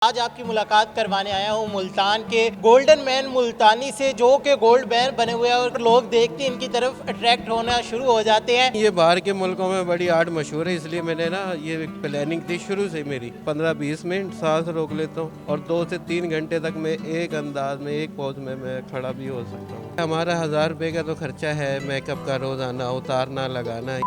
आज आपकी मुलाकात करवाने आया हूँ मुल्तान के गोल्डन मैन मुल्तानी से, जो के गोल्ड मैन बने हुए हैं और लोग देखते हैं इनकी तरफ अट्रैक्ट होना शुरू हो जाते हैं। ये बाहर के मुल्कों में बड़ी आर्ट मशहूर है, इसलिए मैंने ना ये प्लानिंग थी शुरू से मेरी। 15-20 मिनट सांस रोक लेता हूँ और 2 से 3 घंटे तक मैं एक अंदाज में एक पोज में मैं खड़ा भी हो सकता हूँ। हमारा 1000 रुपये का तो खर्चा है मेकअप का, रोजाना उतारना लगाना।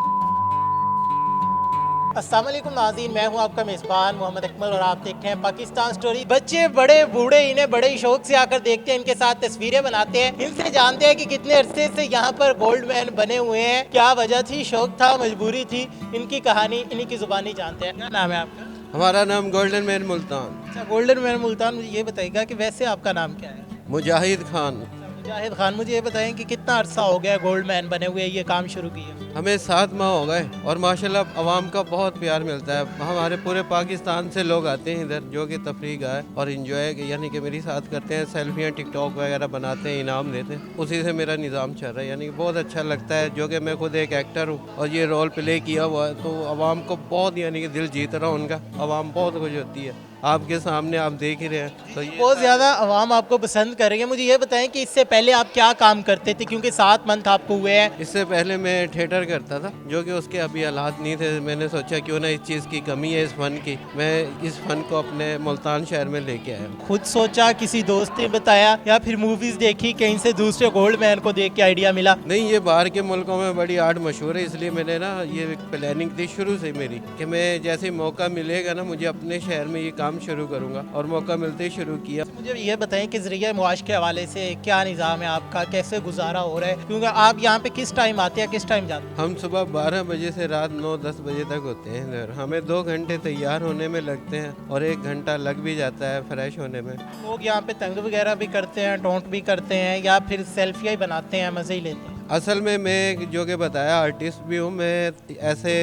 अस्सलाम वालेकुम नाज़रीन, मैं हूं आपका मेज़बान मोहम्मद अकमल और आप देखते हैं पाकिस्तान स्टोरी। बच्चे बड़े बूढ़े इन्हें बड़े ही शौक से आकर देखते हैं, इनके साथ तस्वीरें बनाते हैं, इनसे जानते हैं कि कितने अरसे से यहाँ पर गोल्ड मैन बने हुए हैं, क्या वजह थी, शौक था, मजबूरी थी। इनकी कहानी इन्हीं की ज़ुबानी जानते हैं। क्या नाम है आपका? हमारा नाम गोल्डन मैन मुल्तान। अच्छा, गोल्डन मैन मुल्तान। मुझे ये बताइएगा कि वैसे आपका नाम क्या है? मुजाहिद खान। मुजाहिद खान। मुझे ये बताएं कि कितना अरसा हो गया गोल्ड मैन बने हुए, ये काम शुरू किया? हमें 7 माह हो गए और माशाल्लाह आवाम का बहुत प्यार मिलता है। हमारे पूरे पाकिस्तान से लोग आते हैं इधर, जो कि तफरीह गाह और इंजॉय यानी कि मेरी साथ करते हैं, सेल्फियाँ टिकटॉक वगैरह बनाते हैं, इनाम देते हैं। उसी से मेरा निज़ाम चल रहा है, यानी कि बहुत अच्छा लगता है। जो कि मैं खुद एक एक्टर हूँ और ये रोल प्ले किया हुआ है, तो आवाम को बहुत यानी कि दिल जीत रहा हूँ उनका। आवाम बहुत खुश होती है, आपके सामने आप देख ही रहे हैं। तो ये बहुत ज़्यादा आवाम आपको पसंद करेंगे। मुझे ये बताएं कि इससे पहले आप क्या काम करते थे, क्योंकि 7 मंथ आपको हुए हैं। इससे पहले मैं थिएटर करता था, जो कि उसके अभी हालात नहीं थे। मैंने सोचा क्यों ना इस चीज़ की कमी है, इस फ़न की, मैं इस फ़न को अपने मुल्तान शहर में लेके आया। खुद सोचा, किसी दोस्त ने बताया, या फिर मूवीज़ देखी, कहीं से दूसरे गोल्ड मैन को देख के आइडिया मिला? नहीं, ये बाहर के मुल्कों में बड़ी आर्ट मशहूर है, इसलिए मैंने ना ये प्लानिंग थी शुरू से मेरी कि मैं जैसे मौका मिलेगा ना मुझे अपने शहर में ये काम शुरू करूँगा, और मौका मिलते ही शुरू किया। मुझे ये बताएं कि ज़रिया मुआश के हवाले से क्या निज़ाम है आपका, कैसे गुजारा हो रहा है? क्योंकि आप यहाँ पे किस टाइम आते हैं, किस टाइम जाते हैं? हम सुबह 12 बजे से रात 9-10 बजे तक होते हैं इधर। हमें 2 घंटे तैयार होने में लगते हैं और 1 घंटा लग भी जाता है फ्रेश होने में। लोग यहाँ पे तंग वगैरह भी करते हैं, टोंट भी करते हैं, या फिर सेल्फियाँ ही बनाते हैं, मज़े ही लेते हैं? असल में मैं जो कि बताया आर्टिस्ट भी हूँ, मैं ऐसे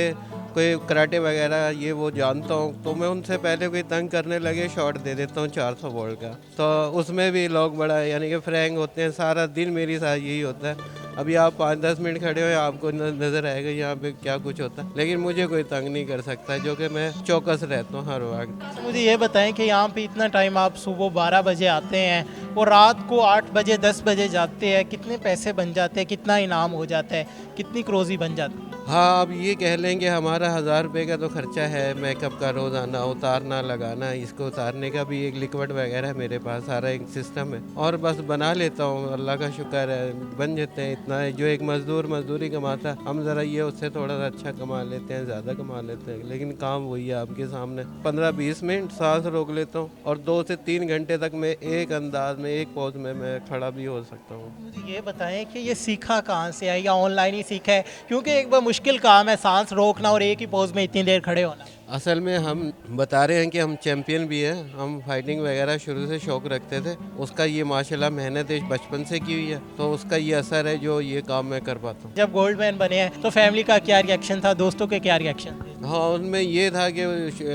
कोई कराटे वगैरह ये वो जानता हूँ, तो मैं उनसे पहले कोई तंग करने लगे शॉट दे देता हूँ 400 वोल्ट का। तो उसमें भी लोग बड़ा यानी कि फ्रैंक होते हैं। सारा दिन मेरी साथ यही होता है। अभी आप 5-10 मिनट खड़े हो, आपको नज़र आएगा यहाँ पे क्या कुछ होता है, लेकिन मुझे कोई तंग नहीं कर सकता, जो कि मैं चौकस रहता हूँ हर वक्त। मुझे ये बताएं कि यहाँ पे इतना टाइम आप सुबह 12 बजे आते हैं और रात को 8 बजे 10 बजे जाते हैं, कितने पैसे बन जाते हैं, कितना इनाम हो जाता है, कितनी क्रोजी बन जाती है? हाँ, अब ये कह लेंगे हमारा 1000 रुपये का तो खर्चा है मेकअप का, रोज़ाना उतारना लगाना। इसको उतारने का भी एक लिक्विड वगैरह है मेरे पास, सारा एक सिस्टम है, और बस बना लेता हूँ, अल्लाह का शुक्र है बन जाते हैं। इतना है, जो एक मज़दूर मज़दूरी कमाता है, हम ज़रा ये उससे थोड़ा सा अच्छा कमा लेते हैं, ज़्यादा कमा लेते हैं, लेकिन काम वही है आपके सामने। 15-20 मिनट सांस रोक लेता हूँ और 2 से 3 घंटे तक मैं एक अंदाज में एक पोज में मैं खड़ा भी हो सकता हूँ। मुझे ये बताएं कि ये सीखा कहाँ से है, या ऑनलाइन ही सीखा है? क्योंकि एक बार मुश्किल काम है सांस रोकना और एक ही पोज में इतनी देर खड़े होना। असल में हम बता रहे हैं कि हम चैम्पियन भी हैं, हम फाइटिंग वगैरह शुरू से शौक़ रखते थे। उसका ये माशाल्लाह मेहनत है, बचपन से की हुई है, तो उसका ये असर है जो ये काम मैं कर पाता हूँ। जब गोल्ड मैन बने हैं तो फैमिली का क्या रिएक्शन था, दोस्तों के क्या रिएक्शन थे? हाँ, उनमें ये था कि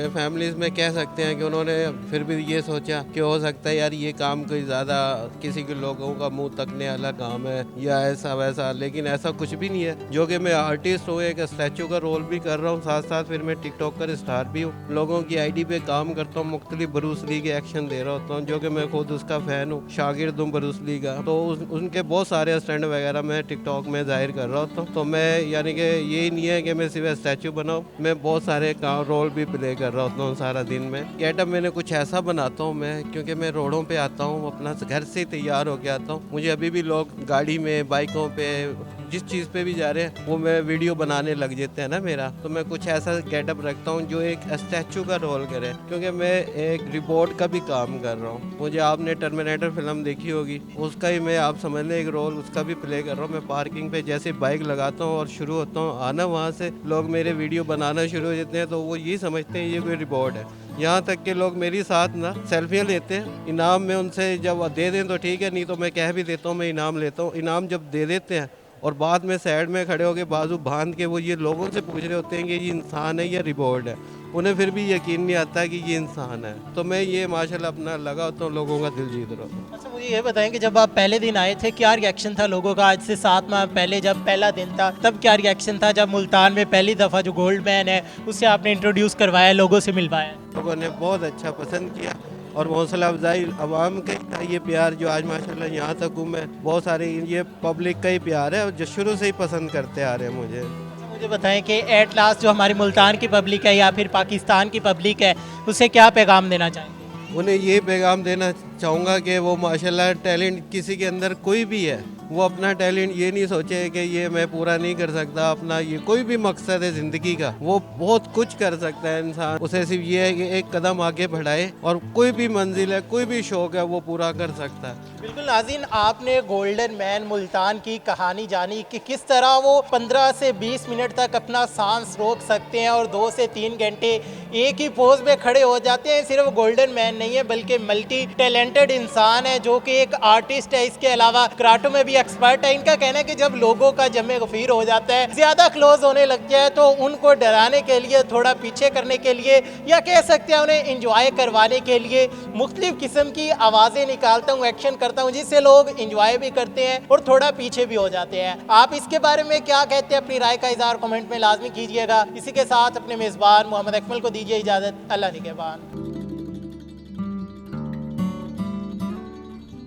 फैमिलीज़ में कह सकते हैं कि उन्होंने फिर भी ये सोचा कि हो सकता है यार ये काम कोई ज़्यादा किसी के लोगों का मुंह तकने वाला काम है या ऐसा वैसा, लेकिन ऐसा कुछ भी नहीं है। जो कि मैं आर्टिस्ट हूँ, एक स्टैचू का रोल भी कर रहा हूँ, साथ साथ फिर मैं टिकटॉकर स्टार भी हूँ, लोगों की आईडी पे काम करता हूँ, मुख्तलिफ ब्रूस ली के एक्शन दे रहा होता हूँ, जो कि मैं खुद उसका फ़ैन हूँ, शागिर्द हूँ ब्रूस ली का। तो उनके बहुत सारे स्टैंड वगैरह मैं टिकटॉक में जाहिर कर रहा होता हूँ। तो मैं यानी कि यही नहीं है कि मैं सिर्फ स्टैचू बनाऊँ, मैं बहुत सारे रोल भी प्ले कर रहा होता हूँ सारा दिन में। गेटअप मैंने कुछ ऐसा बनाता हूँ मैं, क्योंकि मैं रोडों पे आता हूँ, अपना घर से तैयार होके आता हूँ। मुझे अभी भी लोग गाड़ी में, बाइकों पे, जिस चीज़ पे भी जा रहे हैं वो मैं वीडियो बनाने लग जाते हैं ना मेरा, तो मैं कुछ ऐसा गेटअप रखता हूँ जो एक स्टैचू का रोल करे, क्योंकि मैं एक रिपोर्ट का भी काम कर रहा हूँ। मुझे आपने टर्मिनेटर फिल्म देखी होगी, उसका ही मैं आप समझ लें एक रोल उसका भी प्ले कर रहा हूँ। मैं पार्किंग पे जैसे बाइक लगाता हूँ और शुरू होता हूँ आना, वहाँ से लोग मेरे वीडियो बनाना शुरू हो जाते हैं, तो वो ये समझते हैं ये कोई रिपोर्ट है। यहाँ तक के लोग मेरी साथ ना सेल्फियाँ लेते हैं, इनाम में उनसे जब दे दें तो ठीक है, नहीं तो मैं कह भी देता हूँ मैं इनाम लेता हूँ। इनाम जब दे देते हैं और बाद में साइड में खड़े होकर बाजू बांध के वो ये लोगों से पूछ रहे होते हैं कि ये इंसान है या रिवॉर्ड है, उन्हें फिर भी यकीन नहीं आता कि ये इंसान है। तो मैं ये माशाल्लाह अपना लगा होता हूँ, लोगों का दिल जीत रहा हूँ। अच्छा, मुझे ये बताएं कि जब आप पहले दिन आए थे क्या रिएक्शन था लोगों का? आज से 7 माह पहले जब पहला दिन था तब क्या रिएक्शन था, जब मुल्तान में पहली दफ़ा जो गोल्ड मैन है उससे आपने इंट्रोड्यूस करवाया, लोगों से मिलवाया? लोगों ने बहुत अच्छा पसंद किया। और हौसला अफजाई अवाम का ये प्यार जो आज माशाल्लाह यहाँ तक हूँ मैं, बहुत सारे ये पब्लिक का ही प्यार है जो शुरू से ही पसंद करते आ रहे हैं मुझे। मुझे बताएं कि एट लास्ट जो हमारी मुल्तान की पब्लिक है या फिर पाकिस्तान की पब्लिक है, उसे क्या पैगाम देना चाहेंगे? उन्हें ये पैगाम देना चाहूँगा कि वो माशाल्लाह टैलेंट किसी के अंदर कोई भी है, वो अपना टैलेंट ये नहीं सोचे कि ये मैं पूरा नहीं कर सकता, अपना ये कोई भी मकसद है ज़िंदगी का, वो बहुत कुछ कर सकता है इंसान। उसे सिर्फ ये है कि एक कदम आगे बढ़ाए और कोई भी मंजिल है, कोई भी शौक़ है वो पूरा कर सकता है। बिल्कुल नाज़रीन, आपने गोल्डन मैन मुल्तान की कहानी जानी कि किस तरह वो 15 से 20 मिनट तक अपना सांस रोक सकते हैं और 2 से 3 घंटे एक ही पोज में खड़े हो जाते हैं। सिर्फ गोल्डन मैन नहीं है बल्कि मल्टी टैलेंटेड इंसान है जो कि एक आर्टिस्ट है, इसके अलावा कराटो में भी एक्सपर्ट है। इनका कहना है कि जब लोगों का जमे गफीर हो जाता है, ज्यादा क्लोज होने लग जाए, तो उनको डराने के लिए, थोड़ा पीछे करने के लिए, या कह सकते हैं उन्हें इंजॉय करवाने के लिए मुख्तलिफ किस्म की आवाज़ें निकालता हूँ, एक्शन करता हूँ, जिससे लोग इंजॉय भी करते हैं और थोड़ा पीछे भी हो जाते हैं। आप इसके बारे में क्या कहते हैं? अपनी राय का इज़हार कमेंट में लाजमी कीजिएगा। इसी के साथ अपने मेज़बान मोहम्मद अकमल को दीजिए इजाज़त। अल्लाह निगहबान।